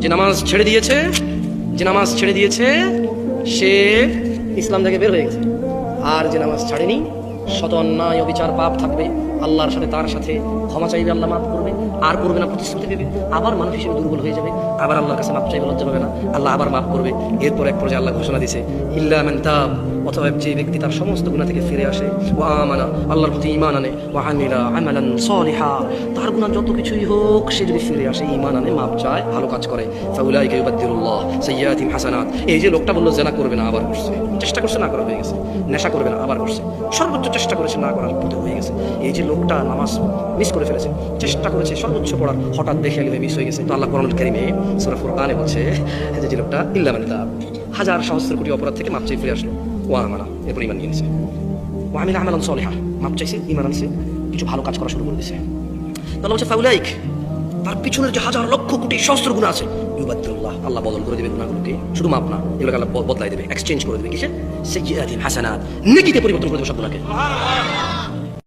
যে নামাজ ছেড়ে দিয়েছে সে ইসলাম থেকে বের হয়ে গেছে। আর যে নামাজ ছাড়েনি, শত অন্যায় অবিচার পাপ থাকবে, আল্লাহর সাথে তার সাথে ক্ষমা চাইবে, আল্লাহ মাফ করবে, আর করবে না, প্রতিশ্রুতি দেবে, আবার মানুষ হিসেবে দুর্বল হয়ে যাবে, আবার আল্লাহর কাছে মাফ চাইবে, লজ্জা পাবে না, আল্লাহ আবার মাফ করবে। এরপর এক পর্যায়ে আল্লাহ ঘোষণা দিয়েছে ইল্লা মান তাব, অথবা যে ব্যক্তি তার সমস্ত গুনাহ থেকে ফিরে আসে, ওয়া আমানা, আল্লাহর প্রতি ঈমান আনে, ওয়া আমিলা আমালান সলিহা, তার গুনাহ যত কিছুই হোক সে যদি ফিরে আসে, ঈমান আনে, মাফ চায়, ভালো কাজ করে, ফাউলাইকা ইউবাদদিলুল্লাহ সাইয়্যাতিহিম হাসানাত। এই যে লোকটা বলল জেনা করবে না, আবার করছে, চেষ্টা করছে না করা হয়ে গেছে, নেশা করবে না, আবার করছে, সর্বোচ্চ চেষ্টা করেছে না করার পথে হয়ে গেছে। এই যে লোকটা নামাজ মিস করে ফেলেছে, চেষ্টা করেছে সর্বোচ্চ পড়ার, হঠাৎ বেখেয়ালি হয়ে মিস হয়ে গেছে, তো আল্লাহ কোরআনুল কারীমে সূরা ফুরকানে বলছে যে লোকটা ইল্লা মান তাব, হাজার সহস্র কোটি অপরাধ থেকে মাপ চেয়ে ফিরে আসলো, ওয়া আমানা, এরপর ঈমান নিয়ে নিয়েছে, ওয়া আমিলা আমালান সলিহা, মাপ চাইছে, ঈমান আনছে, কিছু ভালো কাজ করা শুরু করে দিয়েছে। তাহলে বলছে ফাউলাইক, তার পিছনের যে হাজার লক্ষ কোটি সহস্র গুনাহ আছে, ইউবাদদিলুল্লাহ, আল্লাহ বদল করে দেবে গুনাহগুলোকে, শুধু মাপ না, এগুলোকে আল্লাহ বদলাই দেবে, এক্সচেঞ্জ করে দেবে, কিসে? সাইয়্যাতিহিম হাসানাত, নেকিতে পরিবর্তন করে দেবে সব গুনাহকে।